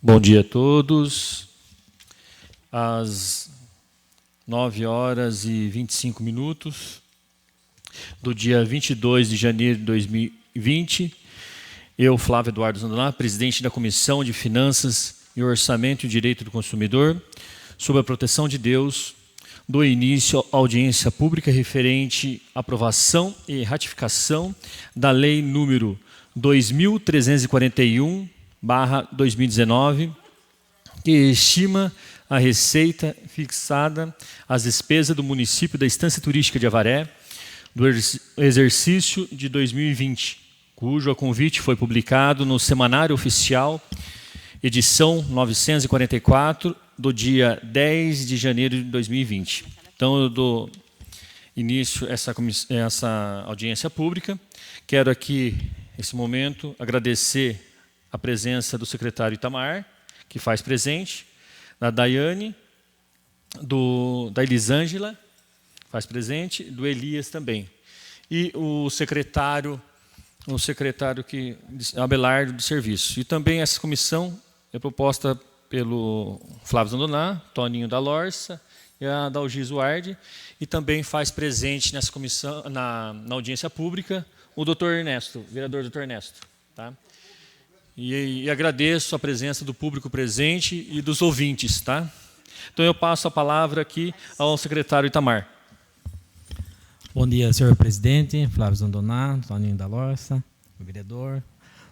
Bom dia a todos. Às 9h25 do dia 22 de janeiro de 2020, eu, Flávio Eduardo Zandoná, presidente da Comissão de Finanças e Orçamento e Direito do Consumidor, sob a proteção de Deus, dou início à audiência pública referente à aprovação e ratificação da Lei número 2.341/2019, que estima a receita fixada às despesas do município da Estância Turística de Avaré do exercício de 2020, cujo convite foi publicado no Semanário Oficial, edição 944, do dia 10 de janeiro de 2020. Então, eu dou início a essa audiência pública. Quero aqui, nesse momento, agradecer a presença do secretário Itamar, que faz presente, da Daiane, da Elisângela, faz presente, do Elias também. E o secretário Abelardo do Serviço. E também essa comissão é proposta pelo Flávio Zandoná, Toninho da Lorça e a Dalgis Ward, e também faz presente nessa comissão, na audiência pública, o doutor Ernesto, vereador doutor Ernesto. Tá? E agradeço a presença do público presente e dos ouvintes. Tá? Então, eu passo a palavra aqui ao secretário Itamar. Bom dia, senhor presidente, Flávio Zandoná, Toninho da Lorça, o vereador,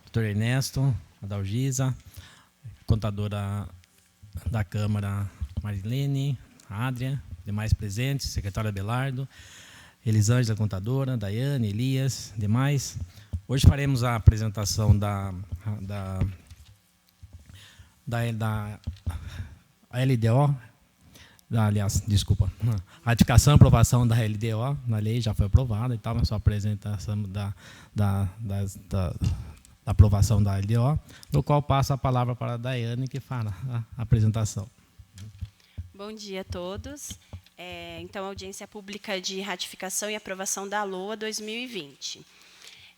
doutor Ernesto, a Dalgisa, contadora da Câmara Marilene, a Adria, demais presentes, secretário Abelardo, Elisângela, contadora, Daiane, Elias, demais. Hoje faremos a apresentação da LDO, aliás, desculpa, a ratificação e aprovação da LDO, na lei já foi aprovada e tal, mas só a apresentação da aprovação da LDO, no qual passo a palavra para a Daiane, que fará a apresentação. Bom dia a todos. Então, audiência pública de ratificação e aprovação da LOA 2020.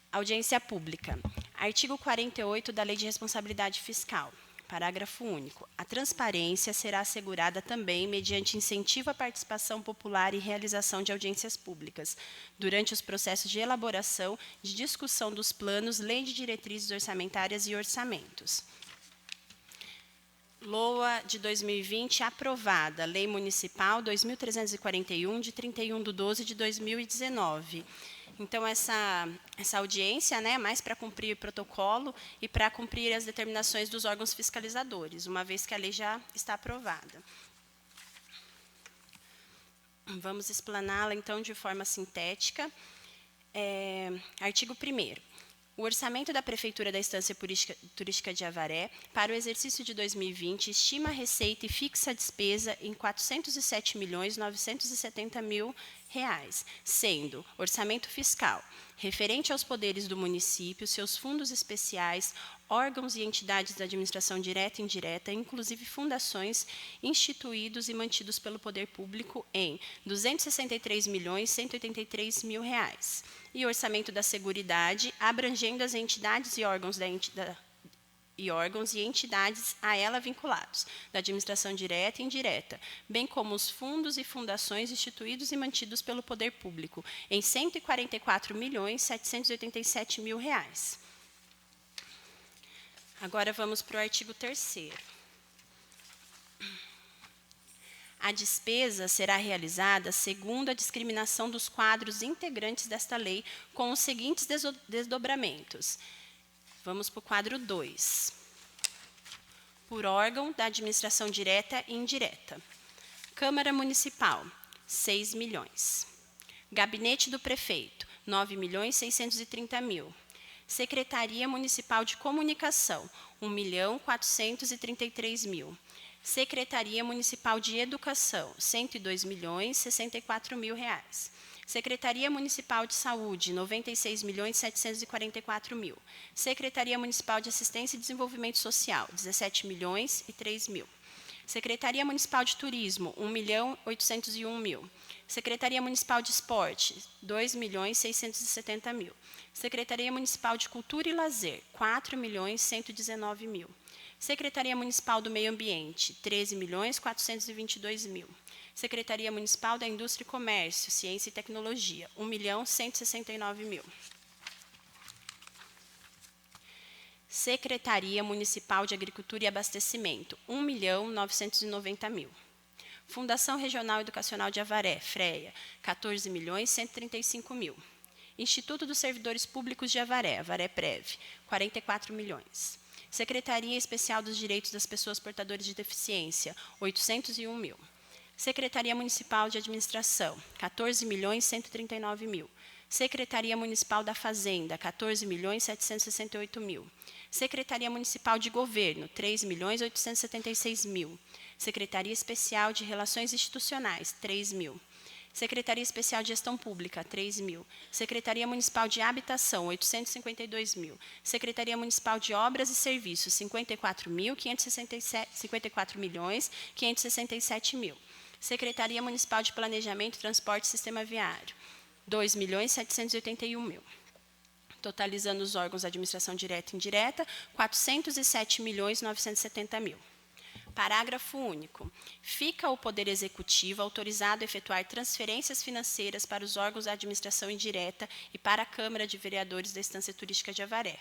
Audiência pública. Artigo 48 da Lei de Responsabilidade Fiscal. Parágrafo único. A transparência será assegurada também mediante incentivo à participação popular e realização de audiências públicas, durante os processos de elaboração, de discussão dos planos, lei de diretrizes orçamentárias e orçamentos. LOA de 2020 aprovada. Lei Municipal 2.341, de 31/12/2019. Então, essa audiência, né, é mais para cumprir o protocolo e para cumprir as determinações dos órgãos fiscalizadores, uma vez que a lei já está aprovada. Vamos explaná-la, então, de forma sintética. Artigo 1º. O orçamento da Prefeitura da Estância Turística de Avaré, para o exercício de 2020, estima a receita e fixa a despesa em R$ 407.970.000, sendo orçamento fiscal, referente aos poderes do município, seus fundos especiais, órgãos e entidades da administração direta e indireta, inclusive fundações, instituídos e mantidos pelo poder público, em R$ 263.183.000, e orçamento da Seguridade, abrangendo as entidades e órgãos e entidades a ela vinculados, da administração direta e indireta, bem como os fundos e fundações instituídos e mantidos pelo poder público, em R$ 144.787.000. Agora vamos para o artigo 3º. A despesa será realizada segundo a discriminação dos quadros integrantes desta lei, com os seguintes desdobramentos. Vamos para o quadro 2. Por órgão da administração direta e indireta. Câmara Municipal, 6 milhões. Gabinete do Prefeito, 9.630.000. Secretaria Municipal de Comunicação, 1.433.000. Secretaria Municipal de Educação, R$ 102.064.000. Secretaria Municipal de Saúde, R$ 96.744.000. Secretaria Municipal de Assistência e Desenvolvimento Social, R$ 17.003.000. Secretaria Municipal de Turismo, R$ 1.801.000. Secretaria Municipal de Esporte, R$ 2.670.000. Secretaria Municipal de Cultura e Lazer, R$ 4.119.000. Secretaria Municipal do Meio Ambiente, R$ 13.422.000. Secretaria Municipal da Indústria e Comércio, Ciência e Tecnologia, R$ 1.169.000. Secretaria Municipal de Agricultura e Abastecimento, R$ 1.990.000. Fundação Regional Educacional de Avaré, FREA, R$ 14.135.000. Instituto dos Servidores Públicos de Avaré, Avaré Prev, R$ 44 milhões. Secretaria Especial dos Direitos das Pessoas Portadoras de Deficiência, R$ 801.000. Secretaria Municipal de Administração, R$ 14.139.000. Secretaria Municipal da Fazenda, R$ 14.768.000. Secretaria Municipal de Governo, R$ 3.876.000. Secretaria Especial de Relações Institucionais, R$ 3.000. Secretaria Especial de Gestão Pública, R$ 3.000. Secretaria Municipal de Habitação, R$ 852.000. Secretaria Municipal de Obras e Serviços, R$ 54.567.000. Secretaria Municipal de Planejamento, Transporte e Sistema Viário, R$ 2.781.000. Totalizando os órgãos de administração direta e indireta, R$ 407.970.000. Parágrafo único. Fica o Poder Executivo autorizado a efetuar transferências financeiras para os órgãos da administração indireta e para a Câmara de Vereadores da Estância Turística de Avaré.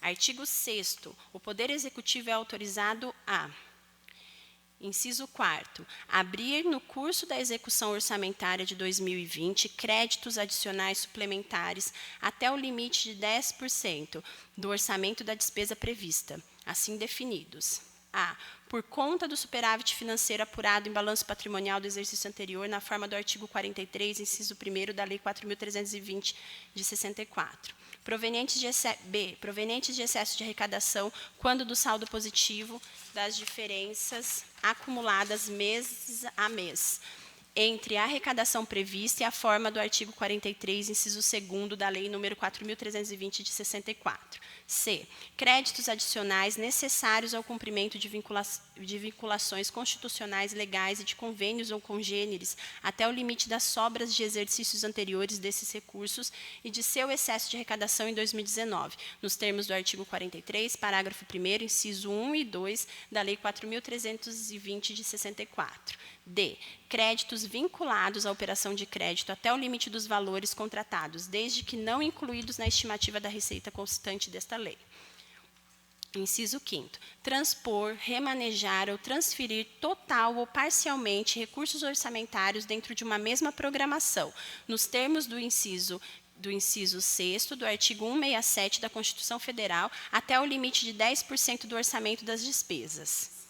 Artigo 6º. O Poder Executivo é autorizado a: inciso 4º, abrir no curso da execução orçamentária de 2020 créditos adicionais suplementares até o limite de 10% do orçamento da despesa prevista, assim definidos. A. Por conta do superávit financeiro apurado em balanço patrimonial do exercício anterior, na forma do artigo 43, inciso 1º da Lei 4.320, de 64. Provenientes de excesso de arrecadação, quando do saldo positivo das diferenças acumuladas mês a mês, entre a arrecadação prevista e a forma do artigo 43, inciso 2º da Lei nº 4.320, de 64. C. Créditos adicionais necessários ao cumprimento de vinculações constitucionais legais e de convênios ou congêneres até o limite das sobras de exercícios anteriores desses recursos e de seu excesso de arrecadação em 2019, nos termos do artigo 43, parágrafo 1º, inciso 1 e 2 da Lei 4.320, de 64. D. Créditos vinculados à operação de crédito até o limite dos valores contratados, desde que não incluídos na estimativa da receita constante desta lei. Inciso 5º. Transpor, remanejar ou transferir total ou parcialmente recursos orçamentários dentro de uma mesma programação, nos termos do inciso 6º do artigo 167 da Constituição Federal, até o limite de 10% do orçamento das despesas.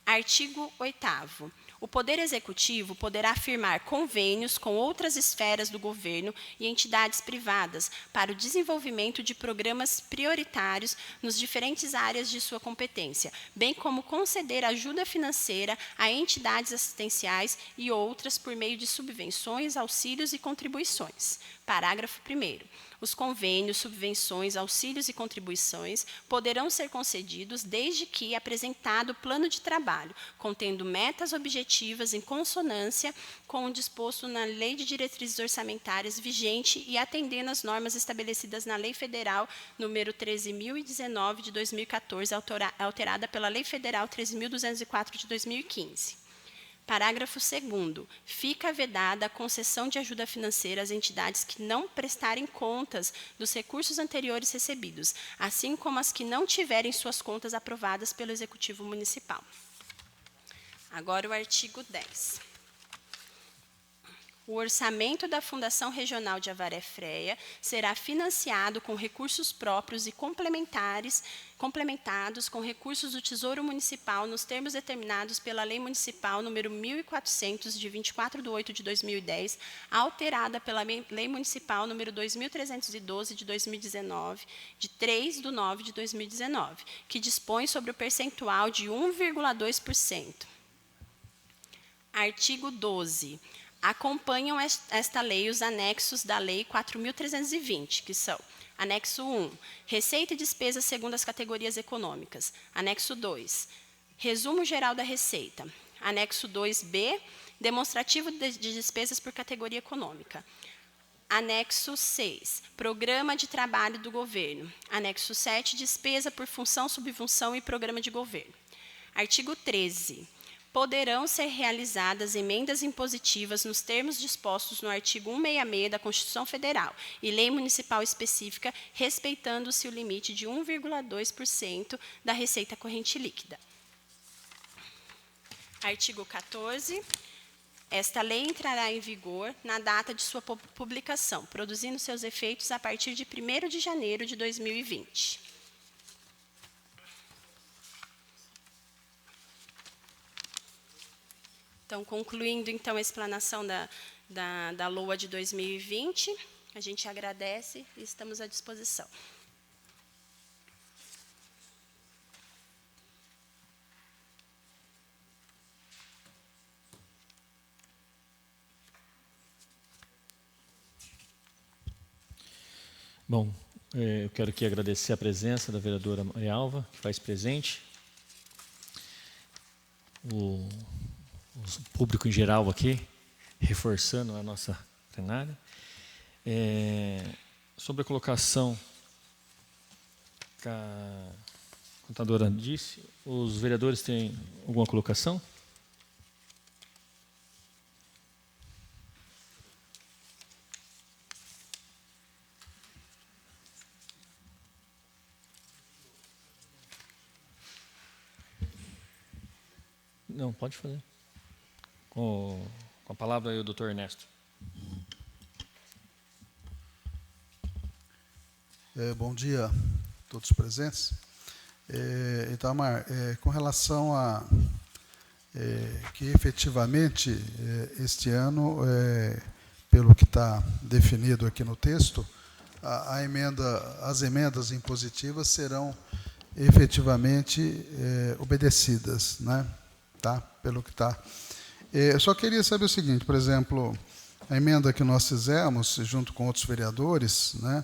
Artigo 8º. O Poder Executivo poderá firmar convênios com outras esferas do governo e entidades privadas para o desenvolvimento de programas prioritários nas diferentes áreas de sua competência, bem como conceder ajuda financeira a entidades assistenciais e outras por meio de subvenções, auxílios e contribuições. Parágrafo 1º. Os convênios, subvenções, auxílios e contribuições poderão ser concedidos desde que apresentado plano de trabalho, contendo metas objetivas em consonância com o disposto na Lei de Diretrizes Orçamentárias vigente e atendendo às normas estabelecidas na Lei Federal nº 13.019, de 2014, alterada pela Lei Federal 13.204, de 2015. Parágrafo 2º. Fica vedada a concessão de ajuda financeira às entidades que não prestarem contas dos recursos anteriores recebidos, assim como as que não tiverem suas contas aprovadas pelo Executivo Municipal. Agora o artigo 10. O orçamento da Fundação Regional de Avaré FREA será financiado com recursos próprios e complementados com recursos do Tesouro Municipal nos termos determinados pela Lei Municipal nº 1.400, de 24/8 de 2010, alterada pela Lei Municipal nº 2.312, de 2019, de 3/9 de 2019, que dispõe sobre o percentual de 1,2%. Artigo 12. Acompanham esta lei os anexos da Lei 4.320, que são: anexo 1, receita e despesas segundo as categorias econômicas; anexo 2, resumo geral da receita; anexo 2B, demonstrativo de despesas por categoria econômica; Anexo 6, Programa de Trabalho do Governo. Anexo 7, Despesa por função, subfunção e programa de governo. Artigo 13. Poderão ser realizadas emendas impositivas nos termos dispostos no artigo 166 da Constituição Federal e lei municipal específica, respeitando-se o limite de 1,2% da receita corrente líquida. Artigo 14. Esta lei entrará em vigor na data de sua publicação, produzindo seus efeitos a partir de 1º de janeiro de 2020. Então, concluindo então a explanação da LOA de 2020, a gente agradece e estamos à disposição. Bom, eu quero aqui agradecer a presença da vereadora Maria Alva, que faz presente, o público em geral aqui, reforçando a nossa plenária. Sobre a colocação que a contadora disse, os vereadores têm alguma colocação? Não, pode fazer. Com a palavra aí o doutor Ernesto. Bom dia a todos os presentes. Itamar, com relação a que efetivamente este ano, pelo que está definido aqui no texto, as emendas impositivas serão efetivamente obedecidas, né? Tá? Pelo que está. Eu só queria saber o seguinte, por exemplo, a emenda que nós fizemos, junto com outros vereadores, né,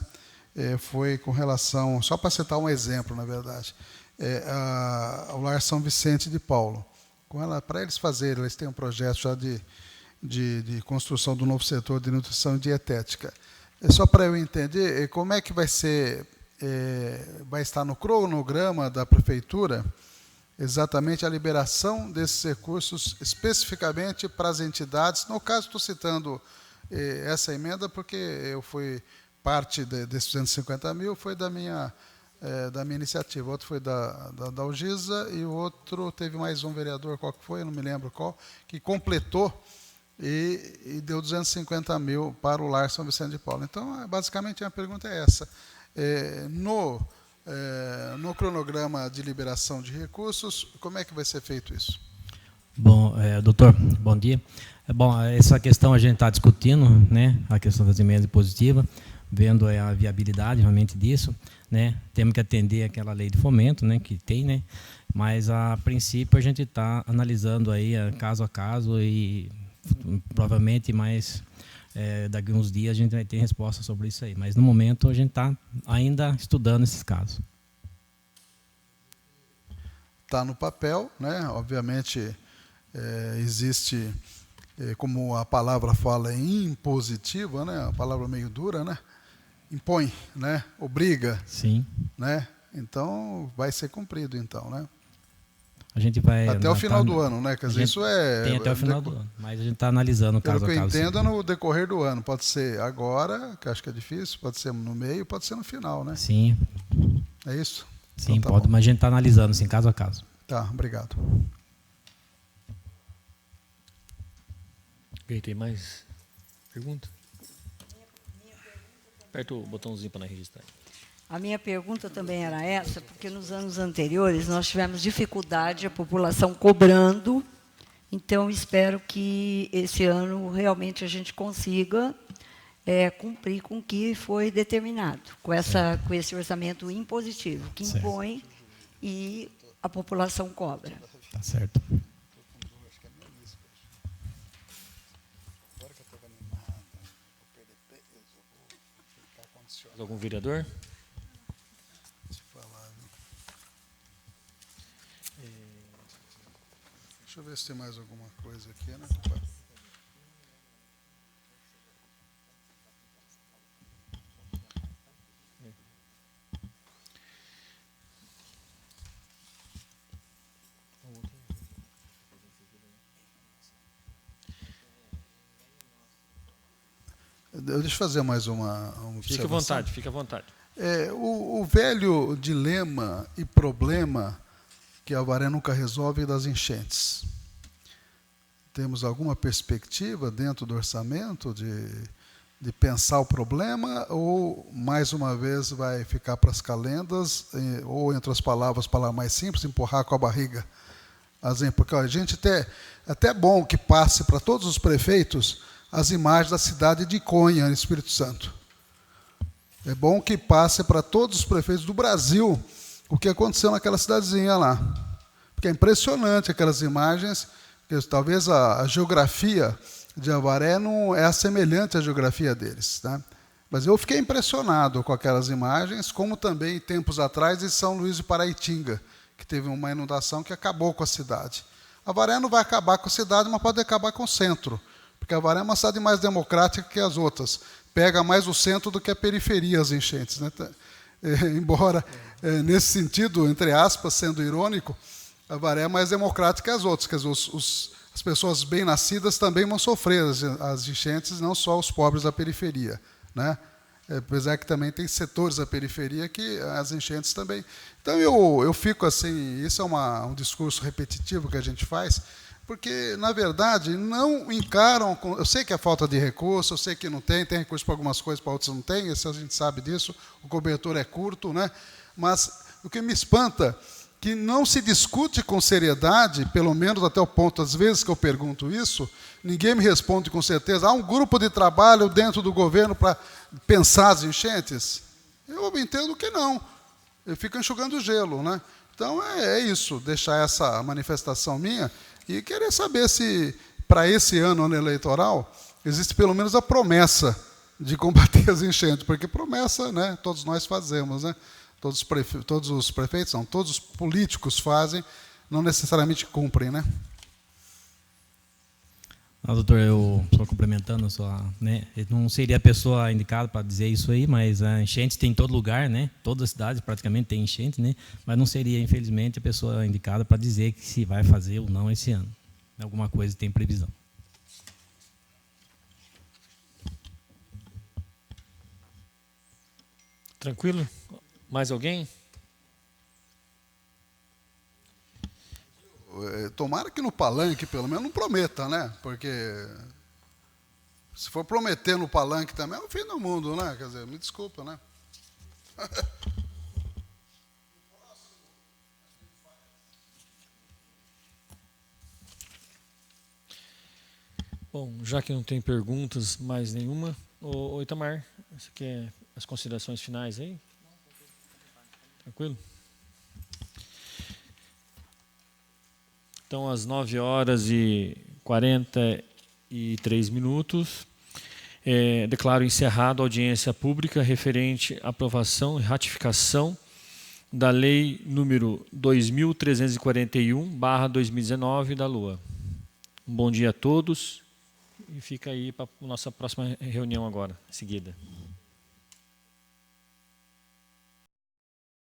foi com relação, só para citar um exemplo, na verdade, ao Lar São Vicente de Paulo. Para eles fazerem, eles têm um projeto já de construção do novo setor de nutrição e dietética. Só para eu entender, como é que vai ser, vai estar no cronograma da prefeitura, exatamente a liberação desses recursos especificamente para as entidades. No caso, estou citando essa emenda porque eu fui parte desses 250 mil, foi da minha iniciativa. O outro foi da Algisa e o outro teve mais um vereador, qual que foi, eu não me lembro qual, que completou e deu 250 mil para o Lar São Vicente de Paulo. Então, basicamente, a pergunta é essa. No cronograma de liberação de recursos, como é que vai ser feito isso? Bom, doutor, bom dia. Bom, essa questão a gente está discutindo, né, a questão das emendas impositivas, vendo a viabilidade realmente disso, né. Temos que atender aquela lei de fomento, né, que tem, né, mas a princípio a gente está analisando aí caso a caso e provavelmente mais daqui a uns dias a gente vai ter resposta sobre isso aí. Mas no momento a gente está ainda estudando esses casos. Está no papel, né? Obviamente existe, como a palavra fala, impositiva, né? A palavra meio dura, né? Impõe, né? Obriga. Sim. Né? Então vai ser cumprido, então, né? A gente vai até o final do ano, né? Quer dizer, isso tem até o final do ano, mas a gente está analisando caso a caso. Pelo que eu entendo, é no decorrer do ano. Pode ser agora, que acho que é difícil, pode ser no meio, pode ser no final, né? Sim. É isso? Sim, então, tá pode, bom. mas a gente está analisando, assim, caso a caso. Tá, obrigado. Ok, tem mais pergunta? Aperta o botãozinho para registrar. A minha pergunta também era essa, porque nos anos anteriores nós tivemos dificuldade, a população cobrando, então espero que esse ano realmente a gente consiga cumprir com o que foi determinado, com esse orçamento impositivo, que impõe e a população cobra. Tá certo. Algum vereador? Deixa eu ver se tem mais alguma coisa aqui, né? Deixa eu fazer mais uma observação. Fique à vontade. O velho dilema e problema que a Avaré nunca resolve é das enchentes. Temos alguma perspectiva dentro do orçamento de pensar o problema, ou, mais uma vez, vai ficar para as calendas, ou, entre as palavras mais simples, empurrar com a barriga? Porque a gente até é bom que passe para todos os prefeitos as imagens da cidade de Iconha, no Espírito Santo. É bom que passe para todos os prefeitos do Brasil o que aconteceu naquela cidadezinha lá. Porque é impressionante aquelas imagens, que talvez a geografia de Avaré não é semelhante à geografia deles, né? Mas eu fiquei impressionado com aquelas imagens, como também, tempos atrás, em São Luís de Paraitinga, que teve uma inundação que acabou com a cidade. Avaré não vai acabar com a cidade, mas pode acabar com o centro, porque Avaré é uma cidade mais democrática que as outras. Pega mais o centro do que a periferia, as enchentes, né? Embora, nesse sentido, entre aspas, sendo irônico, Avaré é mais democrática que as outras. Quer dizer, as pessoas bem-nascidas também vão sofrer as enchentes, não só os pobres da periferia, né? Apesar que também tem setores da periferia que as enchentes também. Então, eu fico assim, isso é um discurso repetitivo que a gente faz, porque, na verdade, não encaram... Eu sei que é falta de recurso, eu sei que não tem recurso para algumas coisas, para outras não tem, isso a gente sabe disso, o cobertor é curto, né? Mas o que me espanta que não se discute com seriedade, pelo menos até o ponto, às vezes que eu pergunto isso, ninguém me responde com certeza. Há um grupo de trabalho dentro do governo para pensar as enchentes? Eu entendo que não. Eu fico enxugando gelo, né? Então, é isso, deixar essa manifestação minha e querer saber se, para esse ano eleitoral, existe pelo menos a promessa de combater as enchentes, porque promessa, né, todos nós fazemos, né? Todos os prefeitos, não, todos os políticos fazem, não necessariamente cumprem, né? Doutor, eu estou complementando né? Eu não seria a pessoa indicada para dizer isso aí, mas a enchente tem em todo lugar, né? Todas as cidades praticamente tem enchente, né? Mas não seria, infelizmente, a pessoa indicada para dizer que se vai fazer ou não esse ano. Alguma coisa tem previsão. Tranquilo? Mais alguém? Tomara que no palanque, pelo menos, não prometa, né? Porque se for prometer no palanque também, é o fim do mundo, né? Quer dizer, me desculpa, né? Bom, já que não tem perguntas mais nenhuma, ô Itamar, você quer as considerações finais aí? Tranquilo? Então, às 9h43, declaro encerrado a audiência pública referente à aprovação e ratificação da Lei número 2341/2019 da LOA. Um bom dia a todos e fica aí para a nossa próxima reunião agora, em seguida.